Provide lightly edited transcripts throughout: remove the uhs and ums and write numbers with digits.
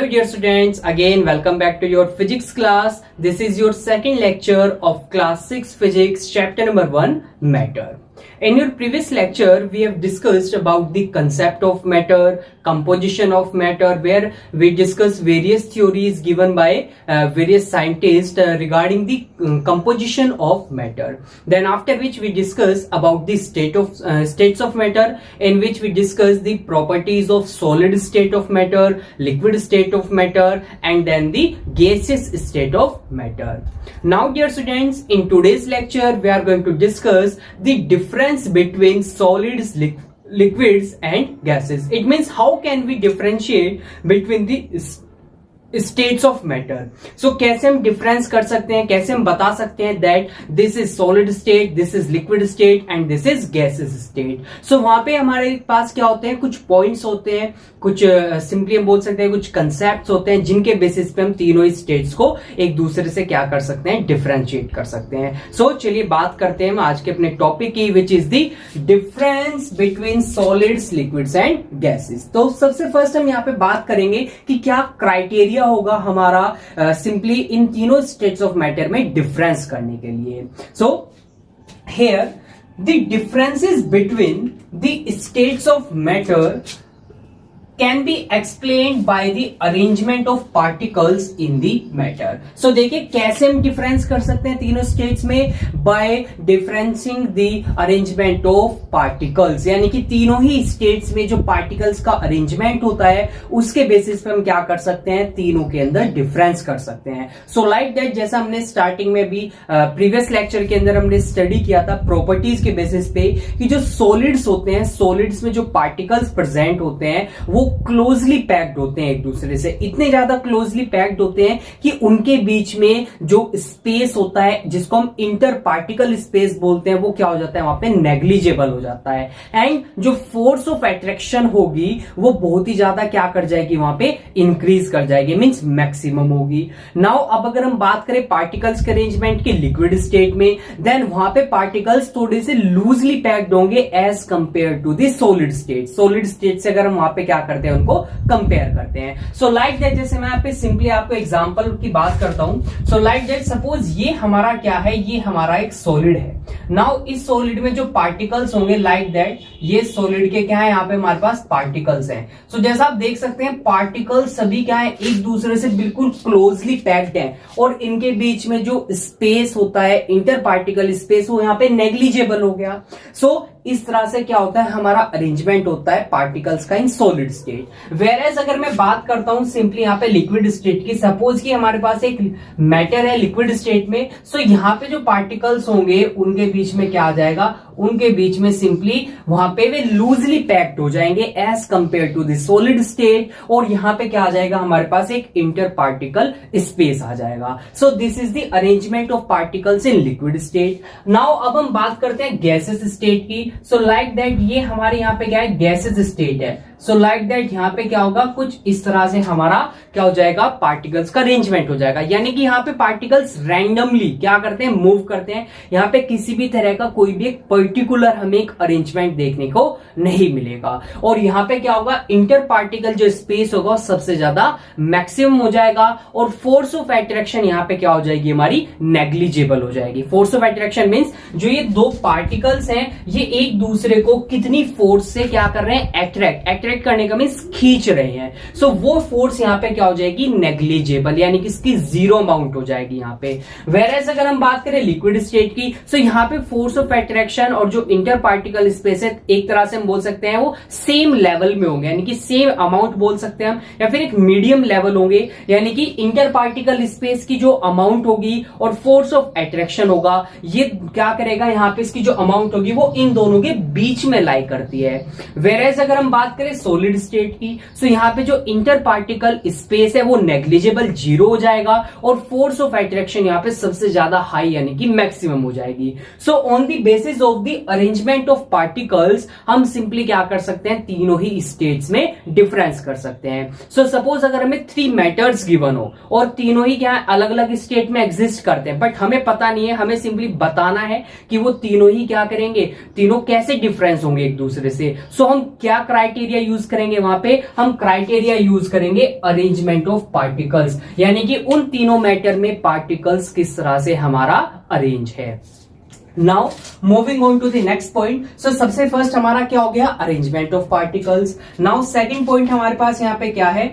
Hello dear students, again welcome back to your physics class. This is your second lecture of class 6 physics chapter number 1 matter. In your previous lecture we have discussed about the concept of matter, composition of matter, where we discussed various theories given by various scientists regarding the composition of matter. Then after which we discussed about the states of matter, in which we discussed the properties of solid state of matter, liquid state of matter, and then the gaseous state of matter. Now dear students, in today's lecture we are going to discuss the difference between solids, liquids and gases. It means how can we differentiate between the states of matter. So कैसे हम difference कर सकते हैं, कैसे हम बता सकते हैं that this is solid state, this is liquid state and this is gases state. So वहां पे हमारे पास क्या होते हैं, कुछ पॉइंट्स होते हैं, कुछ सिंपली हम बोल सकते हैं कुछ कंसेप्ट होते हैं जिनके बेसिस पे हम तीनों स्टेट्स को एक दूसरे से क्या कर सकते हैं, डिफरेंशिएट कर सकते हैं. सो चलिए बात करते हैं हम आज के अपने टॉपिक की, विच is the difference between solids, liquids and gases. तो सबसे फर्स्ट हम यहाँ पे बात करेंगे कि क्या क्राइटेरिया होगा हमारा सिंपली इन तीनों स्टेट्स ऑफ मैटर में डिफरेंस करने के लिए. सो here the differences between the states of matter can be explained by the arrangement of particles in the matter. So देखिए कैसे हम डिफरेंस कर सकते हैं तीनों स्टेट्स में, by differentiating the arrangement of particles. यानी कि तीनों ही स्टेट्स में जो पार्टिकल्स का अरेंजमेंट होता है उसके बेसिस पे हम क्या कर सकते हैं, तीनों के अंदर डिफरेंस कर सकते हैं. सो लाइक दैट जैसा हमने स्टार्टिंग में भी प्रीवियस लेक्चर के अंदर हमने स्टडी किया था प्रॉपर्टीज के बेसिस पे कि जो सॉलिड्स होते हैं, सॉलिड्स में जो पार्टिकल्स प्रेजेंट होते हैं वो क्लोजली पैक्ड होते हैं एक दूसरे से, इतने ज्यादा क्लोजली पैक्ड होते हैं कि उनके बीच में जो स्पेस होता है जिसको हम इंटर पार्टिकल स्पेस बोलते हैं वो क्या हो जाता है, वहां पे नेग्लिजिबल हो जाता है. एंड जो फोर्स ऑफ अट्रैक्शन होगी वो बहुत ही ज्यादा क्या कर जाएगी, वहां पे इंक्रीज कर जाएगी, मींस मैक्सिमम होगी. नाउ अब अगर हम बात करें पार्टिकल्स के अरेंजमेंट के लिक्विड स्टेट में, देन वहां पे पार्टिकल्स थोड़े से लूजली पैक्ड होंगे as compare to the solid state. Solid state से अगर हम वहां पे क्या करते हैं, उनको कंपेयर करते हैं. सो लाइक दैट जैसे मैं यहाँ पे सिंपली आपको एग्जांपल की बात करता हूं. सो लाइक दैट सपोज ये हमारा क्या है, ये हमारा एक सॉलिड है. नाउ इस सॉलिड में जो पार्टिकल्स होंगे लाइक दैट, ये सॉलिड के क्या है, यहाँ पे हमारे पास पार्टिकल्स हैं. सो जैसा आप देख सकते हैं पार्टिकल्स सभी क्या है, एक दूसरे से बिल्कुल क्लोजली पैक्ड हैं और इनके बीच में जो स्पेस होता है, इंटर पार्टिकल स्पेस, वो यहाँ पे नेग्लिजिबल हो गया. सो इस तरह से क्या होता है, हमारा अरेंजमेंट होता है पार्टिकल्स का इन सॉलिड स्टेट. वेयरएज अगर मैं बात करता हूं सिंपली यहाँ पे लिक्विड स्टेट की, सपोज कि हमारे पास एक मैटर है लिक्विड स्टेट में. सो यहाँ पे जो पार्टिकल्स होंगे उनके बीच में क्या आ जाएगा, उनके बीच में सिंपली वहां पे वे लूजली पैक्ड हो जाएंगे as compare to the solid state, और यहां पे क्या आ जाएगा, हमारे पास एक इंटर पार्टिकल स्पेस आ जाएगा. सो this is the arrangement of particles in liquid state. Now अब हम बात करते हैं गैसेस स्टेट की. सो लाइक दैट ये हमारे यहाँ पे क्या है, गैसेस स्टेट है. सो लाइक दैट यहाँ पे क्या होगा, कुछ इस तरह से हमारा क्या हो जाएगा, पार्टिकल्स का अरेंजमेंट हो जाएगा. यानी कि यहाँ पे पार्टिकल्स रैंडमली क्या करते हैं, मूव करते हैं. यहाँ पे किसी भी तरह का कोई भी एक पर्टिकुलर हमें एक अरेंजमेंट देखने को नहीं मिलेगा. और यहाँ पे क्या होगा, इंटर पार्टिकल जो स्पेस होगा सबसे ज्यादा मैक्सिमम हो जाएगा, और फोर्स ऑफ अट्रैक्शन यहाँ पे क्या हो जाएगी, हमारी नेग्लिजिबल हो जाएगी. फोर्स ऑफ अट्रैक्शन मींस जो ये दो पार्टिकल्स हैं ये एक दूसरे को कितनी फोर्स से क्या कर रहे हैं, अट्रैक्ट करने का मींस खींच रहे हैं. सो वो फोर्स यहाँ पे क्या हो जाएगी, नेग्लिजिबल, यानी कि इसकी जीरो अमाउंट हो जाएगी यहाँ पे. वेयरएज अगर हम बात करें लिक्विड स्टेट की, सो यहाँ पे फोर्स ऑफ अट्रैक्शन और जो इंटर पार्टिकल स्पेस है एक तरह से हम बोल सकते हैं वो सेम लेवल में होंगे, यानी कि सेम अमाउंट बोल सकते हैं हम, या फिर एक मीडियम लेवल होंगे. यानी कि इंटर पार्टिकल स्पेस की जो अमाउंट होगी और फोर्स ऑफ अट्रैक्शन होगा, ये क्या करेगा, यहाँ पे इसकी जो अमाउंट होगी वो इन दोनों के बीच में लाई करती है. वेयरएज अगर हम बात करें सॉलिड स्टेट की, सो यहाँ पे जो इंटर पार्टिकल स्पेस है वो नेग्लिजिबल, जीरो हो जाएगा, और फोर्स ऑफ अट्रैक्शन यहाँ पे सबसे ज्यादा हाई यानी कि मैक्सिमम हो जाएगी. So on the basis of the arrangement of particles हम सिंपली क्या कर सकते हैं, तीनों ही स्टेट्स में डिफरेंस कर सकते हैं. सो सपोज अगर हमें 3 मैटर्स गिवन हो और तीनों ही क्या अलग अलग स्टेट में एग्जिस्ट करते हैं, बट हमें पता नहीं है, हमें सिंपली बताना है कि वो तीनों ही क्या करेंगे, तीनों कैसे डिफरेंस होंगे एक दूसरे से. सो हम क्या क्राइटेरिया यूज करेंगे वहां पे हम क्राइटेरिया यूज करेंगे अरेंजमेंट ऑफ पार्टिकल्स, यानी कि उन तीनों मैटर में पार्टिकल्स किस तरह से हमारा अरेंज है। Now moving on to the next point. So सबसे फर्स्ट हमारा क्या हो गया, arrangement of particles. Now second point हमारे पास यहां पे क्या है,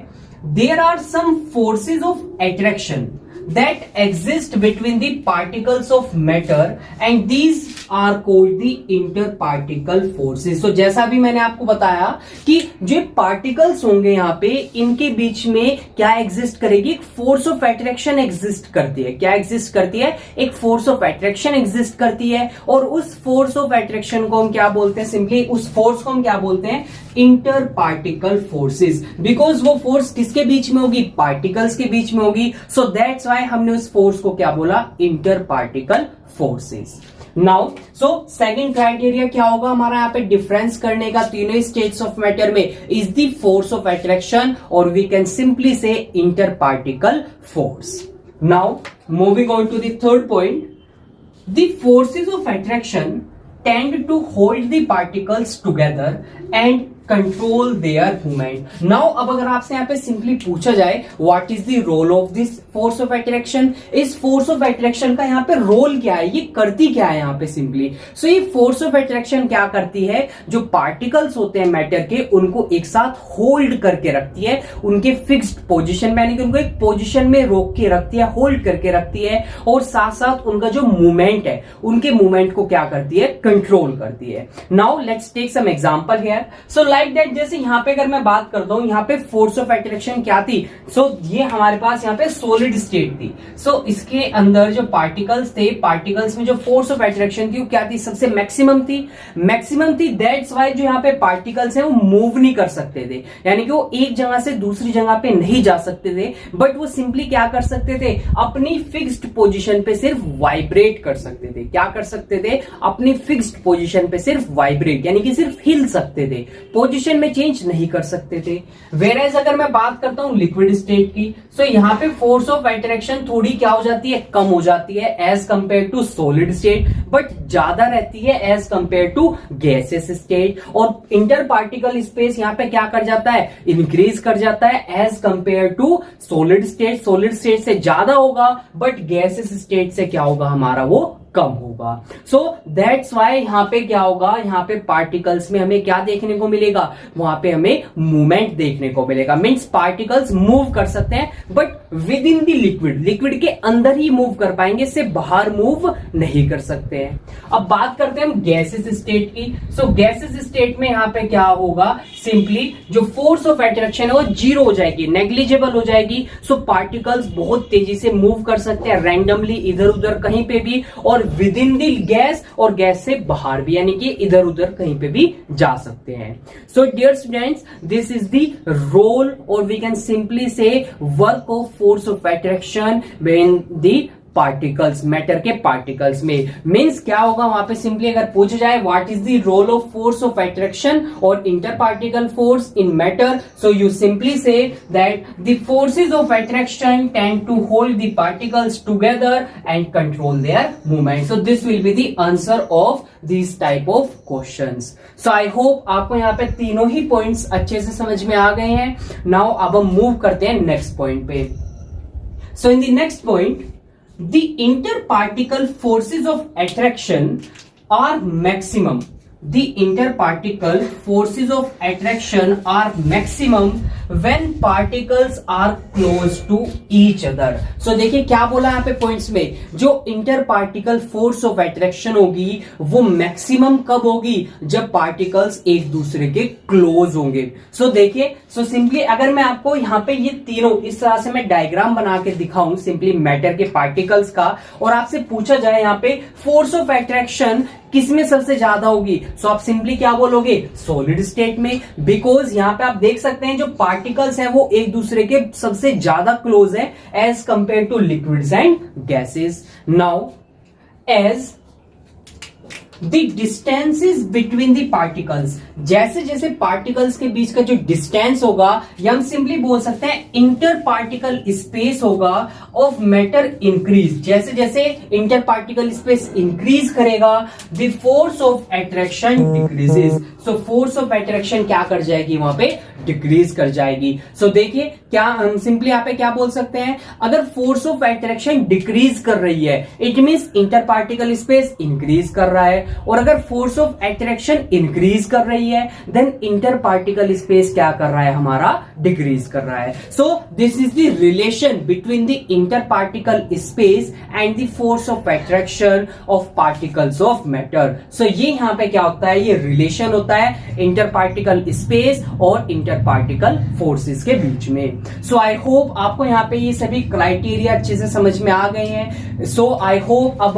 there are some forces of attraction that exist between the particles of matter and these are called the interparticle forces। so जैसा भी मैंने आपको बताया कि जो पार्टिकल्स होंगे यहाँ पे इनके बीच में क्या एग्जिस्ट करेगी, एक फोर्स ऑफ अट्रैक्शन एग्जिस्ट करती है। क्या एग्जिस्ट करती है, एक फोर्स ऑफ अट्रैक्शन एग्जिस्ट करती है, और उस फोर्स ऑफ अट्रैक्शन को हम क्या बोलते हैं, सिंपली उस फोर्स को हम क्या बोलते हैं, इंटर पार्टिकल फोर्सेज। बिकॉज वो फोर्स किसके बीच में होगी, पार्टिकल्स के बीच में होगी। सो दैट्स व्हाई हमने उस फोर्स को क्या बोला, inter particle forces. Now so second criteria क्या होगा हमारा यहाँ पे डिफरेंस करने का तीनों स्टेट्स ऑफ मैटर में, is the force of attraction, और we can simply say inter particle force. Now moving on to the third point, the forces of attraction tend to hold the particles together and control their movement. Now अब अगर आपसे यहाँ पे simply पूछा जाए what is the role of this force of attraction, इस force of attraction का यहाँ पे रोल क्या है, ये करती क्या है यहाँ पे सिंपली। सो ये फोर्स ऑफ अट्रैक्शन क्या करती है, जो पार्टिकल्स होते हैं मैटर के उनको एक साथ होल्ड करके रखती है, उनके फिक्स्ड पोजीशन में, यानी कि उनको एक पोजीशन में रोक के रखती है, होल्ड करके रखती है, और साथ साथ उनका जो मूवमेंट है उनके मूवमेंट को क्या करती है, कंट्रोल करती है। Now let's take some example here. So like that, जैसे यहाँ पे अगर मैं बात करता हूं, यहाँ पे फोर्स ऑफ अट्रैक्शन क्या थी, ये हमारे पास यहाँ पे सॉलिड स्टेट थी। इसके अंदर जो पार्टिकल्स थे, पार्टिकल्स में जो फोर्स ऑफ अट्रैक्शन थी वो क्या थी, सबसे मैक्सिमम थी। दैट्स वाई जो यहाँ पे पार्टिकल्स हैं वो मूव नहीं कर सकते थे, यानी कि वो एक जगह से दूसरी जगह पे नहीं जा सकते थे, बट वो सिंपली क्या कर सकते थे, अपनी फिक्स्ड पोजीशन पे सिर्फ वाइब्रेट कर सकते थे। क्या कर सकते थे, अपनी फिक्स्ड पोजीशन पे सिर्फ वाइब्रेट, यानी कि सिर्फ हिल सकते थे, पोजीशन में चेंज नहीं कर सकते थे। वेयरएज अगर मैं बात करता हूं लिक्विड स्टेट की, यहाँ पे फोर्स ऑफ अट्रैक्शन थोड़ी क्या हो जाती है, कम हो जाती है as compare to solid state, but ज्यादा रहती है as compare to gases state. और इंटर पार्टिकल स्पेस यहाँ पे क्या कर जाता है, इंक्रीज कर जाता है as compare to solid state. Solid state से ज्यादा होगा, बट गैसेस स्टेट से क्या होगा हमारा, वो कम होगा। सो दैट्स वाई यहाँ पे क्या होगा, यहाँ पे पार्टिकल्स में हमें क्या देखने को मिलेगा, वहां पे हमें मूवमेंट देखने को मिलेगा। मींस पार्टिकल्स मूव कर सकते हैं, but with in the liquid के अंदर ही मूव कर पाएंगे, इससे बाहर मूव नहीं कर सकते हैं। अब बात करते हैं हम गैसेस स्टेट की। गैसेस स्टेट में यहाँ पे क्या होगा, सिंपली जो फोर्स ऑफ अट्रैक्शन है वो जीरो हो जाएगी, नेग्लिजिबल हो जाएगी। पार्टिकल्स बहुत तेजी से मूव कर सकते हैं रैंडमली, इधर उधर कहीं पे भी, और विद इन द गैस, और गैस से बाहर भी, यानी कि इधर उधर कहीं पे भी जा सकते हैं। So dear students, this is the role, और we can simply say work of force of attraction in the particles, matter के पार्टिकल्स में। मींस क्या होगा वहां पे, सिंपली अगर पूछा जाए what is the role of force of attraction और inter particle force in matter, so you simply say that the forces of attraction tend to hold the particles together and control their movement. So this will be the answer of this type of questions. So I hope आपको यहाँ पे तीनों ही points अच्छे से समझ में आ गए हैं। नाउ अब हम मूव करते हैं नेक्स्ट पॉइंट पे। So in the next point, the interparticle forces of attraction are maximum. The interparticle forces of attraction are maximum when particles are close to each other. So देखिए क्या बोला यहाँ पे पॉइंट्स में, जो इंटरपार्टिकल फोर्स ऑफ अट्रैक्शन होगी वो maximum कब होगी, जब पार्टिकल्स एक दूसरे के क्लोज होंगे। देखिए, सिंपली अगर मैं आपको यहाँ पे ये तीनों इस तरह से मैं डायग्राम बना के दिखाऊं सिंपली मैटर के पार्टिकल्स का, और आपसे पूछा जाए यहाँ पे फोर्स ऑफ अट्रैक्शन किसमें सबसे ज्यादा होगी, आप सिंपली क्या बोलोगे, सॉलिड स्टेट में। बिकॉज यहाँ पे आप देख सकते हैं जो पार्टिकल्स हैं वो एक दूसरे के सबसे ज्यादा क्लोज है as compare to liquids and gases. Now as the distances between the particles, जैसे जैसे पार्टिकल्स के बीच का जो डिस्टेंस होगा, या हम सिंपली बोल सकते हैं इंटर पार्टिकल स्पेस होगा ऑफ मैटर इंक्रीज, जैसे जैसे इंटर पार्टिकल स्पेस इंक्रीज करेगा the force of attraction decreases. So force of attraction क्या कर जाएगी, वहां पे डिक्रीज कर जाएगी। सो देखिए क्या हम सिंपली यहाँ पे क्या बोल सकते हैं, अगर फोर्स ऑफ अट्रैक्शन डिक्रीज कर रही है it means inter particle space increase कर रहा है, और अगर फोर्स ऑफ अट्रैक्शन इंक्रीज कर रही है देन इंटर पार्टिकल स्पेस क्या कर रहा है, हमारा डिक्रीज कर रहा है। So this is the relation between the inter particle space and the force of attraction of particles of matter. So ये यहाँ पे क्या होता है, ये रिलेशन होता है इंटर पार्टिकल स्पेस और इंटर पार्टिकल फोर्सेस के बीच में। सो आई होप आपको यहाँ पे ये सभी क्राइटेरिया अच्छे से समझ में आ गए हैं। सो आई होप अब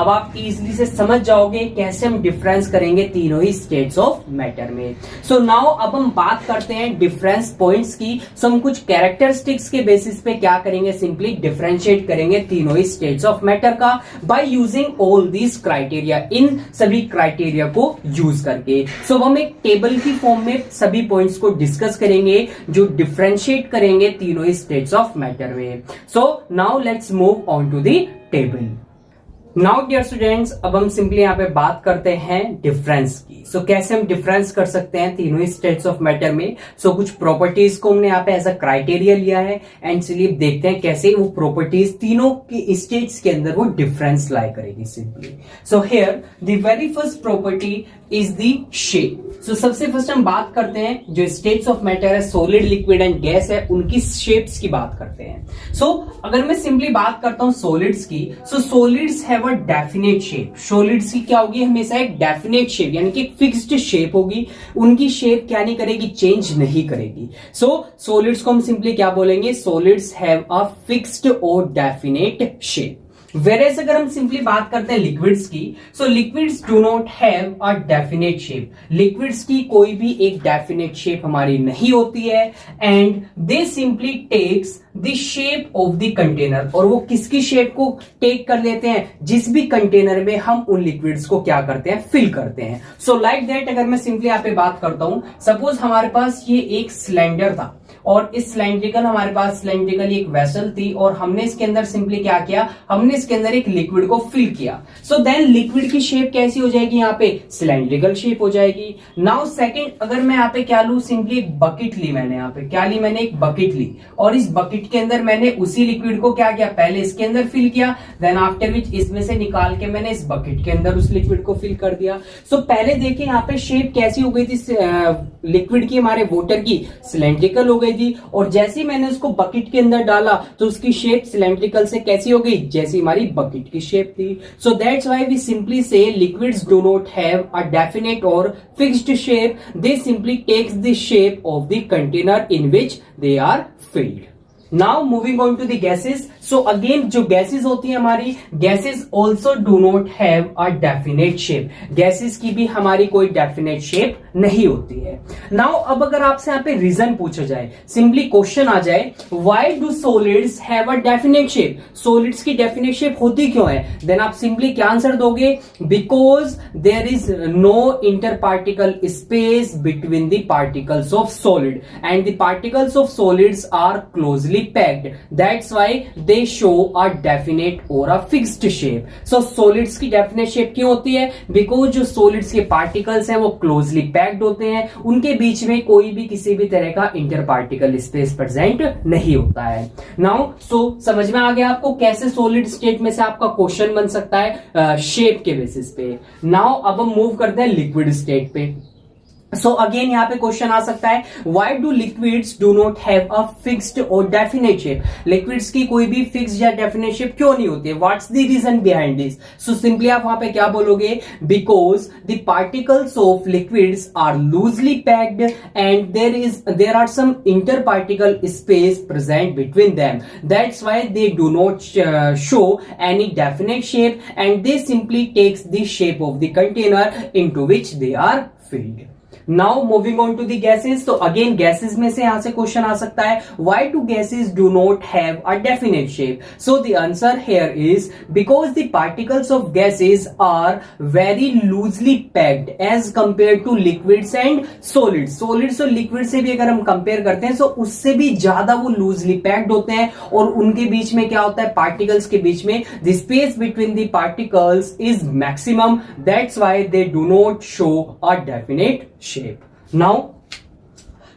आप इजीली से समझ जाओगे कैसे हम डिफरेंस करेंगे तीनों ही स्टेट्स ऑफ मैटर में। सो नाउ अब हम बात करते हैं डिफरेंस पॉइंट्स की। सो हम कुछ कैरेक्टरिस्टिक्स के बेसिस पे क्या करेंगे, सिंपली डिफरेंशिएट करेंगे तीनों ही स्टेट्स ऑफ मैटर का by using all these criteria, इन सभी क्राइटेरिया को यूज करके। सो हम एक टेबल की फॉर्म में सभी पॉइंट्स को डिस्कस करेंगे जो डिफरेंशिएट करेंगे तीनों ही स्टेट्स ऑफ मैटर में। So now let's move on to the table. Now dear students, अब हम सिंपली यहाँ पे बात करते हैं डिफरेंस की। सो कैसे हम डिफरेंस कर सकते हैं तीनों ही स्टेट्स ऑफ मैटर में। सो कुछ प्रॉपर्टीज को हमने यहाँ पे एज अ क्राइटेरिया लिया है एंड चलिए देखते हैं कैसे वो प्रॉपर्टीज तीनों की स्टेट्स के अंदर वो डिफरेंस लाई करेगी simply. So here the very first property is the shape. So सबसे फर्स्ट हम बात करते हैं जो स्टेट्स ऑफ मैटर है, सॉलिड, लिक्विड एंड गैस है, उनकी शेप्स की बात करते हैं। सो अगर मैं सिंपली बात करता हूं सॉलिड्स की, so solids have a definite shape. Solids की क्या होगी, हमेशा एक डेफिनेट शेप यानी कि फिक्स्ड शेप होगी, उनकी शेप क्या नहीं करेगी, चेंज नहीं करेगी। सो सॉलिड्स को हम सिंपली क्या बोलेंगे, सॉलिड्स हैव अ फिक्स्ड और डेफिनेट शेप। वेरेस अगर हम सिंपली बात करते हैं लिक्विड्स की, so liquids do not have a definite shape. Liquids की कोई भी एक डेफिनेट शेप हमारी नहीं होती है and they simply takes the shape of the container, और वो किसकी शेप को टेक कर लेते हैं, जिस भी कंटेनर में हम उन लिक्विड्स को क्या करते हैं, फिल करते हैं। सो लाइक दैट अगर मैं सिंपली यहाँ पे बात करता हूं, सपोज हमारे पास ये एक सिलेंडर था और इस सिलेंड्रिकल एक वेसल थी और हमने इसके अंदर सिंपली क्या किया, हमने इसके अंदर एक लिक्विड को फिल किया। सो देन लिक्विड की शेप कैसी हो जाएगी, यहाँ पे सिलेंड्रिकल शेप हो जाएगी। नाउ सेकंड अगर मैं यहाँ पे क्या लू, सिंपली एक बकेट ली, मैंने यहाँ पे क्या ली, मैंने एक बकेट ली और इस बकेट के अंदर मैंने उसी लिक्विड को क्या किया, पहले इसके अंदर फिल किया, देन आफ्टर विच इसमें से निकाल के मैंने इस बकेट के अंदर उस लिक्विड को फिल कर दिया। सो पहले देखिए यहाँ पे शेप कैसी हो गई थी लिक्विड की, हमारे वाटर की सिलेंड्रिकल हो गई थी, और जैसे ही मैंने उसको बकेट के अंदर डाला तो उसकी शेप सिलेंड्रिकल से कैसी हो गई, जैसी हमारी बकेट की शेप थी। So that's why we simply say liquids do not have a definite और fixed shape, they simply takes the shape of the container in which they are filled. Now moving on to the gases. So again जो gases होती है हमारी, gases also do not have a definite shape. Gases की भी हमारी कोई definite shape नहीं होती है। नाउ अब अगर आपसे यहाँ पे रीजन पूछा जाए, सिंपली क्वेश्चन आ जाए, why do solids have a definite shape, solids की डेफिनेट शेप होती क्यों है, देन आप सिंपली क्या आंसर दोगे, because there is no inter particle space between the particles of solid and the particles of solids are closely packed, that's why they show a definite or a fixed shape. So solids की definite shape क्यों होती है, because जो solids के particles हैं वो closely packed होते हैं, उनके बीच में कोई भी किसी भी तरह का interparticle space present नहीं होता है। Now so समझ में आ गया आपको कैसे solid state में से आपका क्वेश्चन बन सकता है शेप के बेसिस पे। Now अब हम मूव करते हैं liquid state पे। सो अगेन यहाँ पे क्वेश्चन आ सकता है, why do liquids do not have a fixed और डेफिनेट शेप, लिक्विड्स की कोई भी फिक्स्ड या डेफिनेट शेप क्यों नहीं होती है, what's the reason behind this. So simply आप वहां पे क्या बोलोगे, because the particles of liquids are loosely packed and there are some inter particle space present between them, that's why they do not show any definite shape and they simply takes the shape of the container into which they are filled. Now moving on to the gases, तो again gases में से यहां से question आ सकता है, why do gases do not have a definite shape? So the answer here is because the particles of gases are very loosely packed as compare to liquids and solids. Solids और liquid से भी अगर हम compare करते हैं तो उससे भी ज्यादा वो लूजली पैक्ड होते हैं, और उनके बीच में क्या होता है, पार्टिकल्स के बीच में the space between the particles is maximum, that's why they do not show a definite shape. Now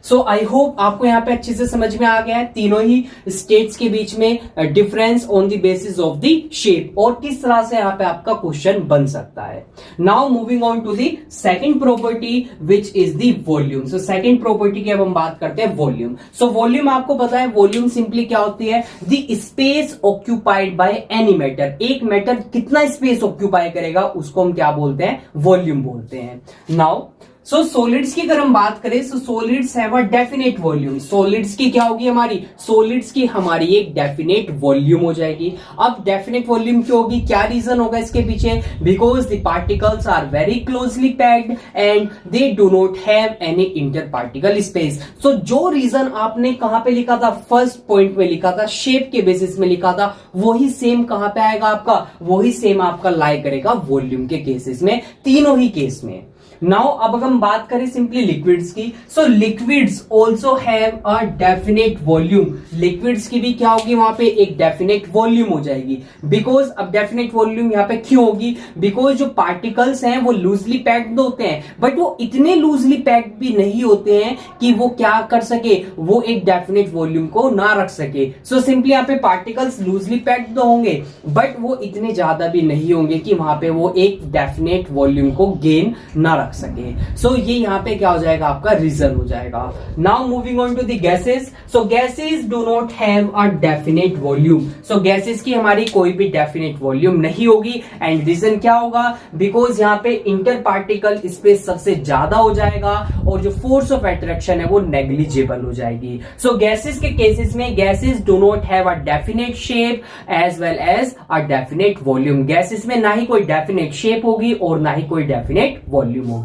so I hope आपको यहां पे अच्छे से समझ में आ गया है तीनों ही स्टेट्स के बीच में difference on the basis of the shape, और किस तरह से यहां पे आपका क्वेश्चन बन सकता है। Now moving on to the second property which is the volume. So second property की अब हम बात करते हैं वॉल्यूम। सो वॉल्यूम आपको पता है, वॉल्यूम सिंपली क्या होती है, the space occupied by any matter. एक मैटर कितना स्पेस ऑक्यूपाई करेगा उसको हम क्या बोलते हैं, वॉल्यूम बोलते हैं। नाउ सो सॉलिड्स की अगर हम बात करें, so solids have a definite volume. Solids की क्या होगी हमारी, सॉलिड्स की हमारी एक डेफिनेट वॉल्यूम हो जाएगी। अब डेफिनेट वॉल्यूम क्यों होगी, क्या रीजन होगा इसके पीछे, because the particles are very closely packed and they do not have any inter particle space. So जो रीजन आपने कहां पे लिखा था, फर्स्ट पॉइंट में लिखा था, शेप के बेसिस में लिखा था, वही सेम कहां पे आएगा आपका, वही सेम आपका लाई करेगा वॉल्यूम के केसेस में, तीनों ही केस में। नाउ अब अगर हम बात करें सिंपली लिक्विड्स की, so liquids also have a definite volume. Liquids की भी क्या होगी, वहां पे एक डेफिनेट वॉल्यूम हो जाएगी। बिकॉज अब डेफिनेट वॉल्यूम यहां पे क्यों होगी, बिकॉज जो पार्टिकल्स हैं वो लूजली पैक्ड होते हैं, बट वो इतने लूजली पैक्ड भी नहीं होते हैं कि वो क्या कर सके, वो एक डेफिनेट वॉल्यूम को ना रख सके। सो सिंपली यहाँ पे पार्टिकल्स लूजली पैक्ड तो होंगे, बट वो इतने ज्यादा भी नहीं होंगे कि वहां पे वो एक डेफिनेट वॉल्यूम को गेन ना रख सके। सो ये यहां पे क्या हो जाएगा, आपका रीजन हो जाएगा। Now moving on to the gases, so gases do not have a definite volume. So gases की हमारी कोई भी डेफिनेट वॉल्यूम नहीं होगी, एंड रीजन क्या होगा, बिकॉज यहां पे इंटर पार्टिकल स्पेस सबसे ज्यादा हो जाएगा, और जो फोर्स ऑफ अट्रैक्शन है वो नेग्लिजिबल हो जाएगी। सो गैसेस के केसेस में gases do not have a definite shape as well as a definite volume. Gases में ना ही कोई डेफिनेट शेप होगी और ना ही कोई डेफिनेट वॉल्यूम होगी।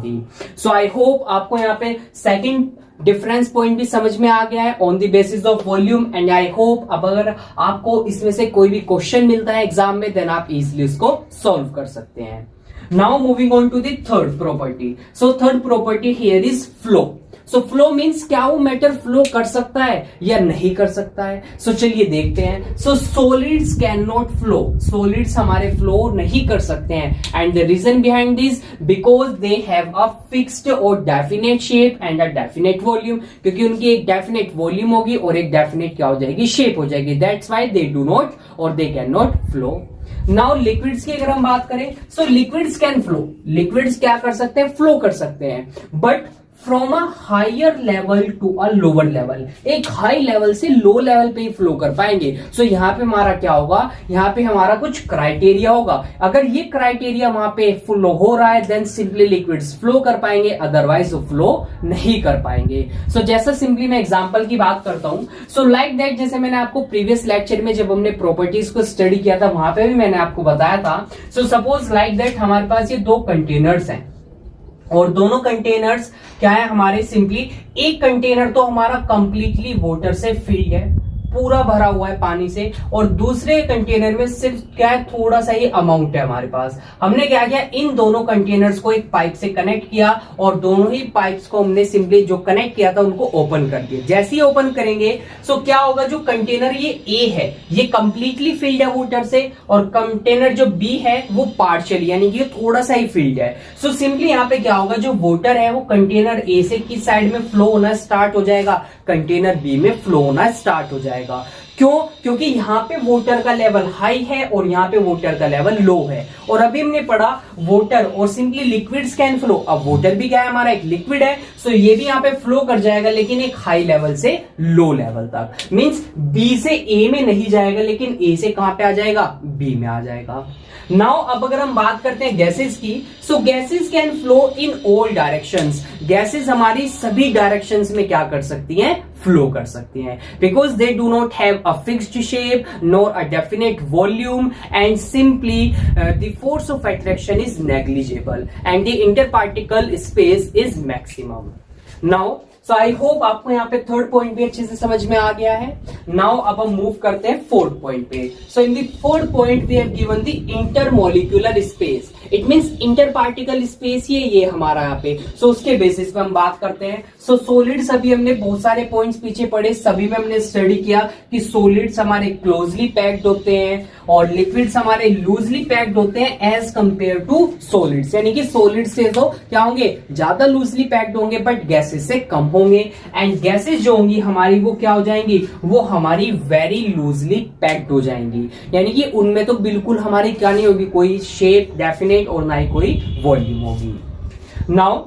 सो आई होप आपको यहाँ पे सेकंड डिफरेंस पॉइंट भी समझ में आ गया है on the basis of volume, and I hope अब अगर आपको इसमें से कोई भी क्वेश्चन मिलता है एग्जाम में, देन आप इजिली उसको सॉल्व कर सकते हैं। Now moving on to the third property. So third property here is flow. So flow means क्या वो मैटर फ्लो कर सकता है या नहीं कर सकता है। सो चलिए देखते हैं। So solids can not flow, solids हमारे फ्लो नहीं कर सकते हैं, and the reason behind this, because they have a fixed और definite shape and a definite volume. क्योंकि उनकी एक डेफिनेट वॉल्यूम होगी और एक डेफिनेट क्या हो जाएगी, शेप हो जाएगी। That's why they do not और they can not flow. Now liquids की अगर हम बात करें, so liquids can flow. Liquids क्या कर सकते हैं, फ्लो कर सकते हैं, but from a higher level to a lower level. एक हाई लेवल से लो लेवल पे ही फ्लो कर पाएंगे। सो यहाँ पे हमारा क्या होगा, यहाँ पे हमारा कुछ क्राइटेरिया होगा। अगर ये क्राइटेरिया वहां पे फ्लो हो रहा है, देन सिंपली लिक्विड्स फ्लो कर पाएंगे, अदरवाइज वो फ्लो नहीं कर पाएंगे। सो जैसा सिंपली मैं एग्जांपल की बात करता हूं, सो लाइक दैट, जैसे मैंने आपको प्रीवियस लेक्चर में जब हमने प्रॉपर्टीज को स्टडी किया था, वहां पे भी मैंने आपको बताया था। सो सपोज लाइक दैट हमारे पास ये दो कंटेनर्स हैं, और दोनों कंटेनर्स क्या है हमारे, सिंपली एक कंटेनर तो हमारा कंप्लीटली वाटर से फिल्ड है, पूरा भरा हुआ है पानी से, और दूसरे कंटेनर में सिर्फ क्या है, थोड़ा सा ही अमाउंट है हमारे पास। हमने क्या किया, इन दोनों कंटेनर्स को एक पाइप से कनेक्ट किया, और दोनों ही पाइप्स को हमने सिंपली जो कनेक्ट किया था उनको ओपन कर दिया। जैसे ही ओपन करेंगे, सो क्या होगा, जो कंटेनर ये ए है ये कंप्लीटली फिल्ड है वाटर से, और कंटेनर जो बी है वो पार्शियल यानी कि थोड़ा सा ही फिल्ड है। सो सिंपली यहाँ पे क्या होगा, जो वाटर है वो कंटेनर ए से किस साइड में फ्लो होना स्टार्ट हो जाएगा, कंटेनर बी में फ्लो होना स्टार्ट हो जाएगा। क्यों, क्योंकि यहाँ पे वाटर का लेवल हाई है और यहाँ पे वाटर का लेवल लो है। और अभी हमने पढ़ा वाटर और सिंपली लिक्विड्स कैन फ्लो। अब वाटर भी क्या है, हमारा एक लिक्विड है, सो ये भी यहाँ पे फ्लो कर जाएगा, लेकिन एक हाई लेवल से लो लेवल तक। मींस बी से ए में नहीं जाएगा, लेकिन ए से कहां पे आ जाएगा, बी में आ जाएगा। नाउ अब अगर हम बात करते हैं गैसेस की, so gases can flow in all directions. Gases हमारी सभी डायरेक्शंस में क्या कर सकती हैं, फ्लो कर सकती हैं, because they do not have a fixed shape nor a definite volume and simply the force of attraction is negligible and the interparticle space is maximum. Now so I hope आपको यहाँ पे third point भी अच्छे से समझ में आ गया है। नाउ अब हम मूव करते हैं फोर्थ पॉइंट पे। So in the fourth point we have given the intermolecular space, it means inter particle space ये हमारा यहाँ पे। सो उसके बेसिस पे हम बात करते हैं। सो सॉलिड्स, अभी हमने बहुत सारे पॉइंट्स पीछे पढ़े, सभी में हमने स्टडी किया कि सॉलिड्स हमारे क्लोजली पैक्ड होते हैं और लिक्विड्स हमारे लूजली पैक्ड होते हैं एज कंपेयर टू सॉलिड्स, यानी कि सॉलिड्स से तो क्या होंगे, ज्यादा लूजली पैक्ड होंगे बट गैसेस से कम होंगे, एंड गैसेस जो होंगी हमारी वो क्या हो जाएंगी, वो हमारी वेरी लूजली पैक्ड हो जाएंगी, यानी कि उनमें तो बिल्कुल हमारी क्या नहीं होगी, कोई शेप डेफिनेट और ना ही कोई वॉल्यूम होगी। नाउ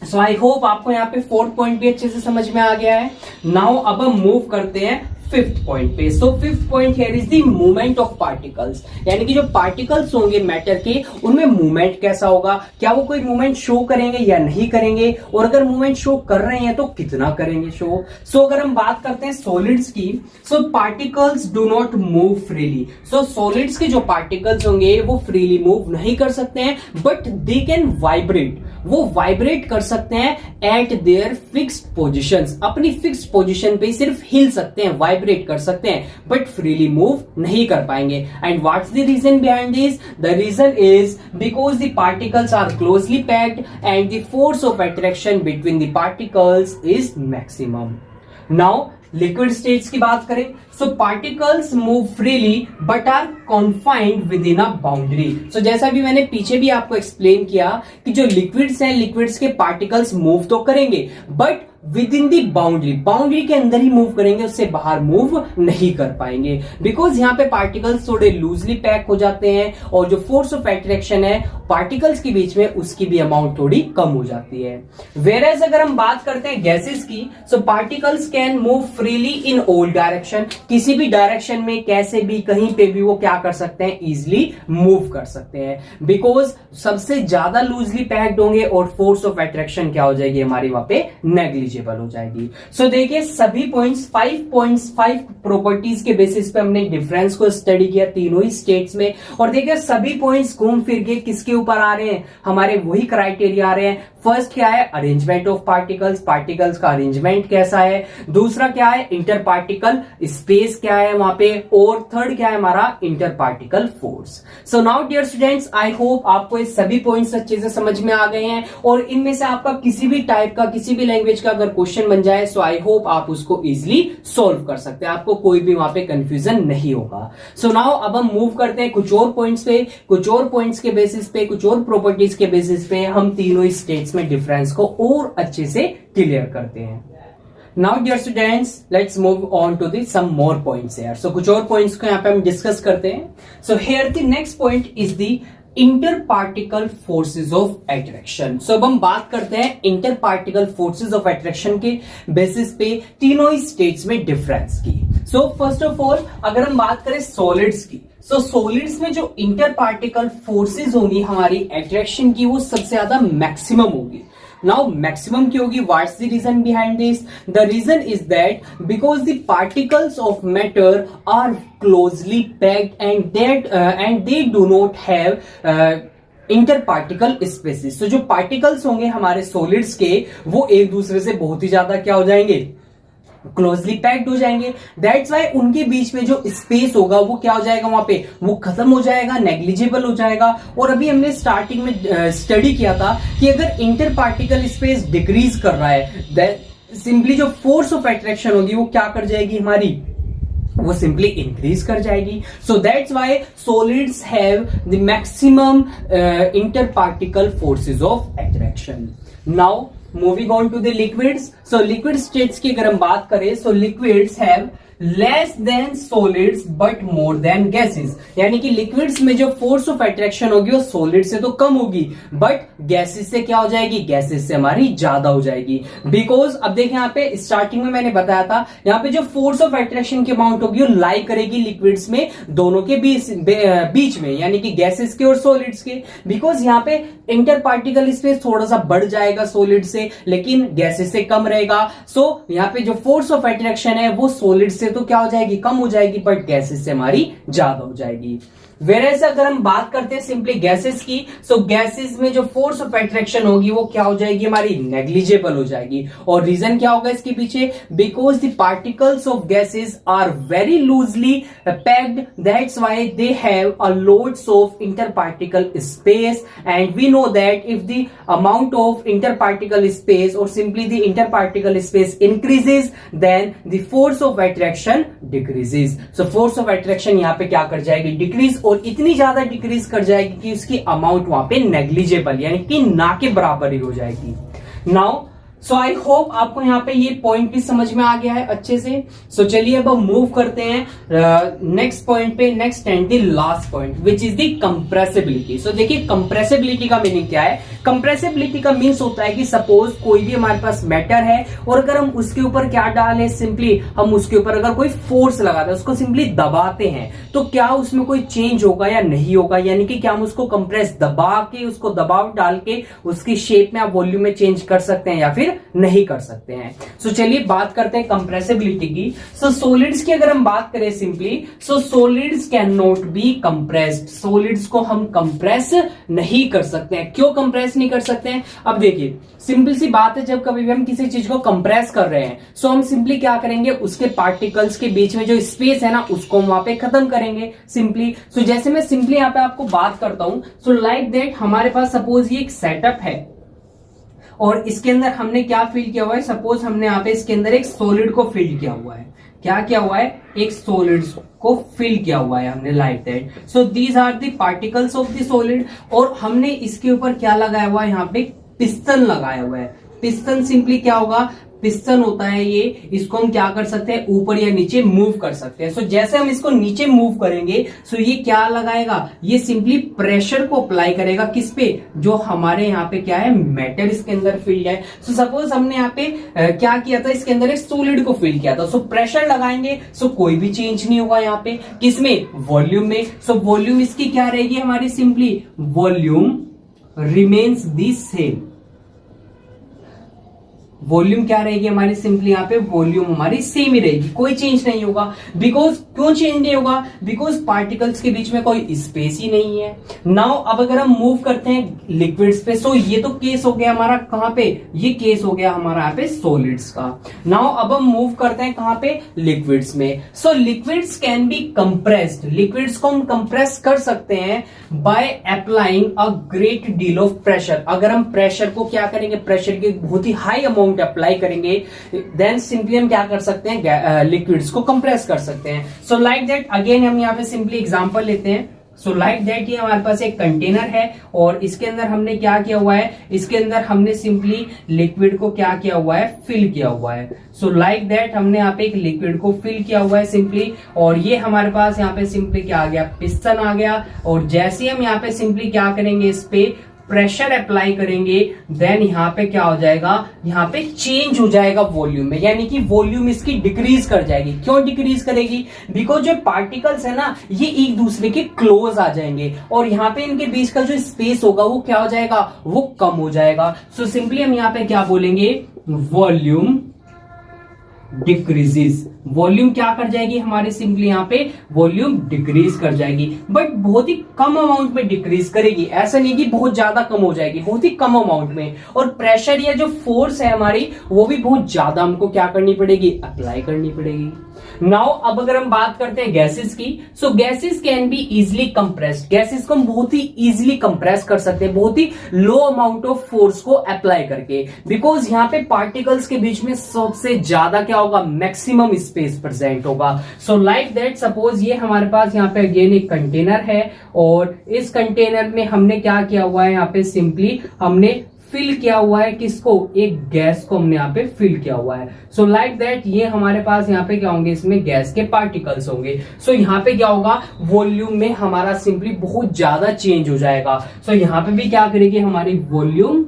सो आई होप आपको यहाँ पे फोर्थ पॉइंट भी अच्छे से समझ में आ गया है। नाउ अब हम मूव करते हैं फिफ्थ पॉइंट पे। So fifth point here is the movement of particles, यानी कि जो पार्टिकल्स होंगे मैटर के, उनमें मूवमेंट कैसा होगा, क्या वो कोई मूवमेंट शो करेंगे या नहीं करेंगे, और अगर मूवमेंट शो कर रहे हैं तो कितना करेंगे शो। सो अगर हम बात करते हैं सॉलिड्स की, so particles do not move freely. So solids के जो पार्टिकल्स होंगे वो फ्रीली मूव नहीं कर सकते हैं, बट दे कैन वाइब्रेट, वो वाइब्रेट कर सकते हैं एट देयर फिक्स्ड पोजीशंस, अपनी फिक्स्ड पोजीशन पे सिर्फ हिल सकते हैं, वाइब्रेट कर सकते हैं, बट फ्रीली मूव नहीं कर पाएंगे। And what's the reason behind this? The reason is because the particles are closely packed and the force of attraction between the particles is maximum. Now liquid states की बात करें, so particles move freely but are confined within a boundary. So जैसा भी मैंने पीछे भी आपको explain किया कि जो लिक्विड्स हैं, लिक्विड्स के पार्टिकल्स मूव तो करेंगे but with in the boundary, boundary के अंदर ही मूव करेंगे, उससे बाहर मूव नहीं कर पाएंगे, बिकॉज यहाँ पे पार्टिकल्स थोड़े लूजली पैक हो जाते हैं और जो फोर्स ऑफ अट्रैक्शन है पार्टिकल्स के बीच में, उसकी भी अमाउंट थोड़ी कम हो जाती है। वेयरएज अगर हम बात करते हैं गैसेस की, so particles can move freely in all direction, किसी भी डायरेक्शन में कैसे भी कहीं पे भी वो क्या कर सकते हैं, इजिली मूव कर सकते हैं, बिकॉज सबसे ज्यादा लूजली पैक्ड होंगे और फोर्स ऑफ अट्रैक्शन क्या हो जाएगी हमारी वहां पे, नेग्लिजिबल हो जाएगी। सो देखिए सभी पॉइंट्स 5 प्रॉपर्टीज के बेसिस पे हमने डिफरेंस को स्टडी किया तीनों ही स्टेट्स में, और देखिए सभी पॉइंट्स घूम फिर के किसके ऊपर आ रहे हैं, हमारे वही क्राइटेरिया आ रहे हैं। फर्स्ट क्या है, अरेंजमेंट ऑफ पार्टिकल्स, पार्टिकल्स का अरेंजमेंट कैसा है, दूसरा क्या है, इंटर पार्टिकल स्पेस क्या है वहां पे, और थर्ड क्या है हमारा, inter particle force. So now dear students, I hope आपको ये सभी पॉइंट्स अच्छे से समझ में आ गए हैं, और इनमें से आपका किसी भी टाइप का, किसी भी लैंग्वेज का अगर क्वेश्चन बन जाए, सो आई होप आप उसको इजिली सॉल्व कर सकते हैं, आपको कोई भी वहां पे कंफ्यूजन नहीं होगा। सो नाउ अब हम मूव करते हैं कुछ और पॉइंट्स पे, कुछ और पॉइंट्स के बेसिस पे, कुछ और प्रॉपर्टीज के बेसिस पे हम तीनों ही स्टेट्स में डिफरेंस को और अच्छे से क्लियर करते हैं। Now dear students, let's move on to the some more points here. So कुछ और पॉइंट्स को यहाँ पे हम डिस्कस करते हैं। So here the next point is the interparticle forces of attraction. So अब हम बात करते हैं इंटरपार्टिकल फोर्सेज ऑफ अट्रैक्शन के बेसिस पे तीनों ही स्टेट्स में डिफरेंस की। सो फर्स्ट ऑफ ऑल अगर हम बात करें सॉलिड्स की, सो सॉलिड्स में जो इंटरपार्टिकल फोर्सेज होंगी हमारी अट्रैक्शन की, वो सबसे ज्यादा मैक्सिमम होगी। Now maximum की होगी, what's the reason behind this? The reason is that because the particles of matter are closely packed and they do not have interparticle spaces. तो जो पार्टिकल्स होंगे हमारे सॉलिड्स के, वो एक दूसरे से बहुत ही ज्यादा क्या हो जाएंगे, क्लोजली पैक्ड हो जाएंगे। दैट्स वाई उनके बीच में जो स्पेस होगा वो क्या हो जाएगा, वहां पे वो खत्म हो जाएगा, नेग्लिजिबल हो जाएगा। और अभी हमने स्टार्टिंग में स्टडी किया था कि अगर इंटर पार्टिकल स्पेस डिक्रीज कर रहा है, दैट सिंपली जो फोर्स ऑफ अट्रैक्शन होगी वो क्या कर जाएगी हमारी, वो सिंपली इंक्रीज कर जाएगी। So that's why solids have the maximum inter particle forces of attraction. Now moving on to the liquids. So liquid states की अगर हम बात करें, so liquids have less than solids but more than gases, यानी कि liquids में जो force of attraction होगी वो सॉलिड से तो कम होगी, बट गैसेस से क्या हो जाएगी, गैसेस से हमारी ज्यादा हो जाएगी। बिकॉज अब देखिए यहाँ पे स्टार्टिंग में मैंने बताया था, यहाँ पे जो फोर्स ऑफ अट्रैक्शन की अमाउंट होगी वो लाई करेगी लिक्विड्स में दोनों के बीच में, यानी कि गैसेस के और सॉलिड्स के। बिकॉज यहाँ पे इंटर पार्टिकल स्पेस थोड़ा सा बढ़ जाएगा सॉलिड से, लेकिन गैसेस से कम रहेगा। सो यहाँ पे जो फोर्स ऑफ अट्रैक्शन है वो सॉलिड से तो क्या हो जाएगी, कम हो जाएगी, बट गैसेस से हमारी ज्यादा हो जाएगी। वेरएज अगर हम बात करते हैं सिंपली गैसेस की, सो गैसेस में जो फोर्स ऑफ अट्रैक्शन होगी वो क्या हो जाएगी, हमारी नेग्लिजिबल हो जाएगी। और रीजन क्या होगा इसके पीछे, because the particles of gases are very loosely packed, that's why they have a loads of inter particle space, and we know that if the amount of inter particle space और simply the inter particle space increases, then the force of attraction decreases. So force of attraction यहाँ पे क्या कर जाएगी, decrease, और इतनी ज्यादा decrease कर जाएगी कि उसकी अमाउंट वहां पे नेग्लिजिबल यानी कि ना के बराबर ही हो जाएगी। नाउ सो आई होप आपको यहाँ पे ये पॉइंट भी समझ में आ गया है अच्छे से। सो चलिए अब हम मूव करते हैं नेक्स्ट पॉइंट पे, next and the last point which is the compressibility. So देखिए कंप्रेसिबिलिटी का मीनिंग क्या है। कंप्रेसिबिलिटी का मीन्स होता है कि सपोज कोई भी हमारे पास मैटर है और अगर हम उसके ऊपर क्या डालें, सिंपली हम उसके ऊपर अगर कोई फोर्स लगाते हैं, उसको सिंपली दबाते हैं, तो क्या उसमें कोई चेंज होगा या नहीं होगा, यानी कि क्या हम उसको कंप्रेस दबा के, उसको दबाव डाल के उसकी शेप में, आप वॉल्यूम में चेंज कर सकते हैं या फिर नहीं कर सकते हैं। सो चलिए बात करते हैं कंप्रेसिबिलिटी की। सो सॉलिड्स की अगर हम बात करें simply, so solids can not be compressed, solids को हम कंप्रेस नहीं कर सकते हैं। क्यों कंप्रेस नहीं कर सकते हैं, अब देखिए सिंपल सी बात है, जब कभी भी हम किसी चीज को कंप्रेस कर रहे हैं, सो हम सिंपली क्या करेंगे, उसके पार्टिकल्स के बीच में जो स्पेस है ना उसको हम वहां पे खत्म करेंगे सिंपली। सो जैसे मैं सिंपली यहाँ पे आपको बात करता हूं, सो लाइक दैट हमारे पास सपोज ये एक सेटअप है और इसके अंदर हमने क्या फील किया हुआ है, सपोज हमने यहाँ पे इसके अंदर एक सॉलिड को फील किया हुआ है। क्या किया हुआ है, एक सॉलिड को फिल किया हुआ है हमने, like that. So these are the particles of the solid, और हमने इसके ऊपर क्या लगाया हुआ है, यहाँ पे पिस्टन लगाया हुआ है। पिस्टन सिंपली क्या होगा, पिस्टन होता है ये, इसको हम क्या कर सकते हैं, ऊपर या नीचे मूव कर सकते हैं। सो जैसे हम इसको नीचे मूव करेंगे, सो ये क्या लगाएगा, ये सिंपली प्रेशर को अप्लाई करेगा किस पे, जो हमारे यहाँ पे क्या है, मैटर इसके अंदर फील्ड है। सो सपोज हमने यहाँ पे क्या किया था, इसके अंदर एक सॉलिड को फील किया था, सो प्रेशर लगाएंगे, सो कोई भी चेंज नहीं होगा यहाँ पे, किसमें, वॉल्यूम में। सो वॉल्यूम इसकी क्या रहेगी हमारी, simply volume remains the same. Volume क्या रहेगी हमारी, सिंपली यहाँ पे वॉल्यूम हमारी सेम ही रहेगी, कोई चेंज नहीं होगा। बिकॉज क्यों चेंज नहीं होगा, बिकॉज पार्टिकल्स के बीच में कोई स्पेस ही नहीं है। नाउ अब अगर हम मूव करते हैं लिक्विड्स पे, सो ये तो केस हो गया हमारा कहां पे, ये केस हो गया हमारा यहाँ पे सॉलिड्स का। नाउ अब हम मूव करते हैं कहां पे, लिक्विड्स में। So liquids can be compressed, liquids को हम कंप्रेस कर सकते हैं by applying a great deal of pressure. अगर हम प्रेशर को क्या करेंगे, प्रेशर की बहुत ही हाई अमाउंट अप्लाई करेंगे, देन सिंपली हम क्या कर सकते हैं, लिक्विड्स को कंप्रेस कर सकते हैं। सो लाइक दैट अगेन हम यहाँ पे सिंपली एग्जांपल लेते हैं। सो लाइक दैट ये हमारे पास एक कंटेनर है और इसके अंदर हमने क्या किया हुआ है, इसके अंदर हमने सिंपली लिक्विड को क्या किया हुआ है, फिल किया हुआ है। सो लाइक दैट हमने यहाँ पे एक लिक्विड को फिल किया हुआ है सिंपली, और ये हमारे पास यहाँ पे सिंपली क्या आ गया, पिस्टन आ गया। और जैसे ही हम यहाँ पे सिंपली क्या करेंगे, इस पे प्रेशर अप्लाई करेंगे, देन यहाँ पे क्या हो जाएगा, यहाँ पे चेंज हो जाएगा वॉल्यूम में, यानी कि वॉल्यूम इसकी डिक्रीज कर जाएगी। क्यों डिक्रीज करेगी, बिकॉज जो पार्टिकल्स है ना ये एक दूसरे के क्लोज आ जाएंगे और यहाँ पे इनके बीच का जो स्पेस होगा वो क्या हो जाएगा, वो कम हो जाएगा। सो सिंपली हम यहाँ पे क्या बोलेंगे, वॉल्यूम डिक्रीजेस। वॉल्यूम क्या कर जाएगी हमारी, सिंपली यहाँ पे वॉल्यूम डिक्रीज कर जाएगी, बट बहुत ही कम अमाउंट में डिक्रीज करेगी। ऐसा नहीं कि बहुत ज्यादा कम हो जाएगी, बहुत ही कम अमाउंट में। और प्रेशर या जो फोर्स है हमारी वो भी बहुत ज्यादा हमको क्या करनी पड़ेगी, अप्लाई करनी पड़ेगी। नाउ अब अगर हम बात करते हैं गैसेस की, so gases can be easily compressed. Gases को हम बहुत ही इजिली कंप्रेस कर सकते हैं, बहुत ही लो अमाउंट ऑफ फोर्स को अप्लाई करके, बिकॉज यहाँ पे पार्टिकल्स के बीच में सबसे ज्यादा क्या होगा, मैक्सिमम स्पेस प्रेजेंट होगा। सो लाइक दैट सपोज ये हमारे पास यहाँ पे अगेन एक कंटेनर है और इस कंटेनर में हमने क्या किया हुआ है, यहाँ पे सिंपली हमने फिल किया हुआ है किसको, एक गैस को हमने यहाँ पे फिल किया हुआ है। सो लाइक दैट ये हमारे पास यहाँ पे क्या होंगे, इसमें गैस के पार्टिकल्स होंगे। सो यहाँ पे क्या होगा, वॉल्यूम में हमारा सिंपली बहुत ज्यादा चेंज हो जाएगा। सो यहाँ पे भी क्या करेगी, हमारी वॉल्यूम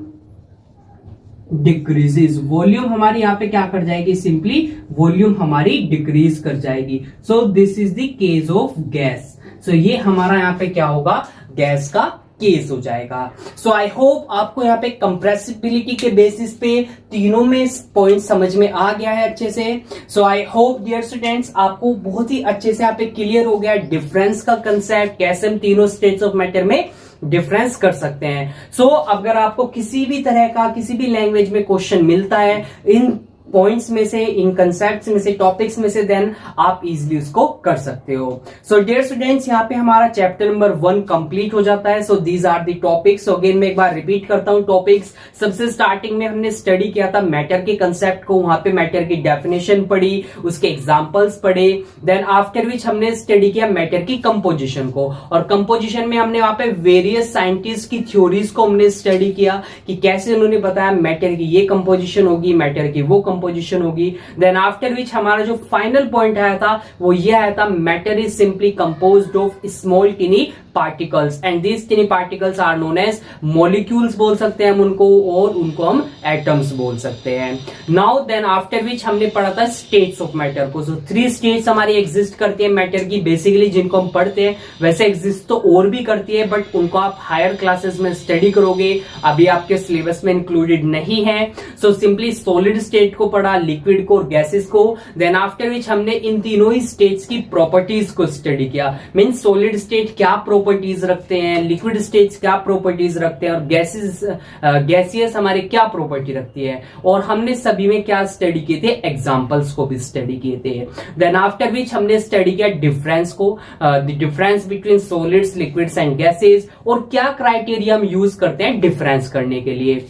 डिक्रीजेस, वॉल्यूम हमारी यहाँ पे क्या कर जाएगी, सिंपली वॉल्यूम हमारी डिक्रीज कर जाएगी। So this is the case of gas. So ये हमारा यहाँ पे क्या होगा, गैस का केस हो जाएगा। सो आई होप आपको यहाँ पे कंप्रेसिबिलिटी के बेसिस पे तीनों में पॉइंट समझ में आ गया है अच्छे से। सो आई होप डियर स्टूडेंट्स आपको बहुत ही अच्छे से यहाँ पे क्लियर हो गया डिफरेंस का कंसेप्ट, कैसे हम तीनों स्टेट्स ऑफ मैटर में डिफरेंस कर सकते हैं। सो अगर आपको किसी भी तरह का किसी भी लैंग्वेज में क्वेश्चन मिलता है इन पॉइंट्स में से, इन कंसेप्ट्स में से, टॉपिक्स में से, देन आप इजीली उसको कर सकते हो। सो डियर स्टूडेंट्स यहाँ पे हमारा चैप्टर नंबर 1 कंप्लीट हो जाता है। So these are the topics. Again मैं एक बार रिपीट करता हूँ टॉपिक्स। सबसे स्टार्टिंग में हमने स्टडी किया था मैटर के कंसेप्ट को, वहां पे मैटर की डेफिनेशन पढ़ी, उसके एग्जांपल्स पढ़े। देन आफ्टर विच हमने स्टडी किया मैटर की कंपोजिशन को, और कंपोजिशन में हमने वहां पे वेरियस साइंटिस्ट की थ्योरीज को हमने स्टडी किया कि कैसे उन्होंने बताया मैटर की ये कंपोजिशन होगी, मैटर की वो कंपोजिशन होगी। देन आफ्टर विच हमारा जो फाइनल पॉइंट आया था वो ये आया था, matter is simply composed of small tiny particles and these tiny particles are known as molecules बोल सकते हैं हम उनको, और उनको हम एटम्स बोल सकते हैं। नाउ देन आफ्टर विच हमने पढ़ा था स्टेट्स ऑफ मैटर को। सो 3 स्टेट्स हमारी एग्जिस्ट करती है मैटर की बेसिकली, जिनको हम पढ़ते हैं। वैसे एग्जिस्ट तो और भी करती है बट उनको आप हायर क्लासेस में स्टडी करोगे, अभी आपके सिलेबस में इंक्लूडेड नहीं है। सो सिंपली सॉलिड स्टेट को पढ़ा, लिक्विड को और गैसेस को। देन आफ्टर विच हमने इन तीनों ही स्टेट्स की प्रॉपर्टीज को स्टडी किया। मींस सॉलिड स्टेट क्या प्रॉपर्टीज रखते हैं, लिक्विड स्टेट्स क्या प्रॉपर्टीज रखते हैं, और गैसियस हमारे क्या प्रॉपर्टी रखती है, और हमने सभी में क्या स्टडी किए थे, एग्जांपल्स को भी स्टडी किए थे। देन आफ्टर विच हमने स्टडी किया डिफरेंस को, the difference between solids, liquids and gases, और क्या क्राइटेरिया हम यूज करते हैं डिफरेंस करने के लिए।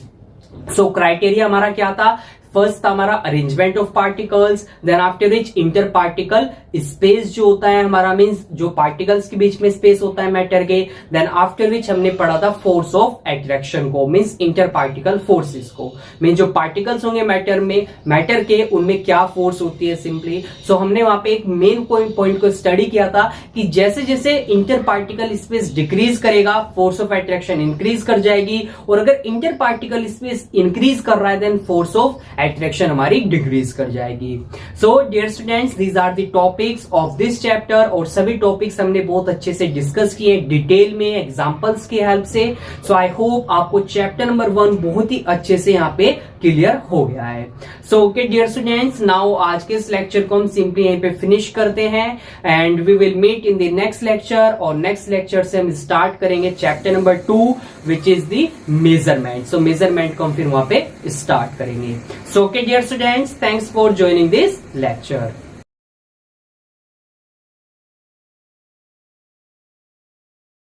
सो क्राइटेरिया हमारा क्या था, फर्स्ट था हमारा arrangement of particles, then after which inter particle space जो होता है हमारा, मींस जो पार्टिकल्स के बीच में स्पेस होता है मैटर के। देन आफ्टर विच हमने पढ़ा था फोर्स ऑफ अट्रैक्शन को, मींस इंटर पार्टिकल फोर्सेस को, मींस जो पार्टिकल्स होंगे मैटर में, मैटर के, उनमें क्या फोर्स होती है सिंपली। सो हमने वहां पे एक मेन पॉइंट को स्टडी किया था कि जैसे जैसे इंटर पार्टिकल स्पेस डिक्रीज करेगा फोर्स ऑफ अट्रैक्शन इंक्रीज कर जाएगी, और अगर इंटर पार्टिकल स्पेस इंक्रीज कर रहा है देन फोर्स ऑफ अट्रैक्शन हमारी डिक्रीज कर जाएगी। So dear students these are the topics of this chapter, और सभी टॉपिक्स हमने बहुत अच्छे से डिस्कस किए डिटेल में एग्जांपल्स की हेल्प से। सो आई होप आपको चैप्टर नंबर 1 बहुत ही अच्छे से यहाँ पे क्लियर हो गया है। So okay dear students, now आज के इस लेक्चर को हम सिंपली यहीं पे फिनिश करते हैं and we will meet in the next lecture, और नेक्स्ट लेक्चर से हम स्टार्ट करेंगे chapter number 2 which is the measurement. So measurement को हम फिर वहां पे स्टार्ट करेंगे। So okay dear students, thanks for joining this lecture.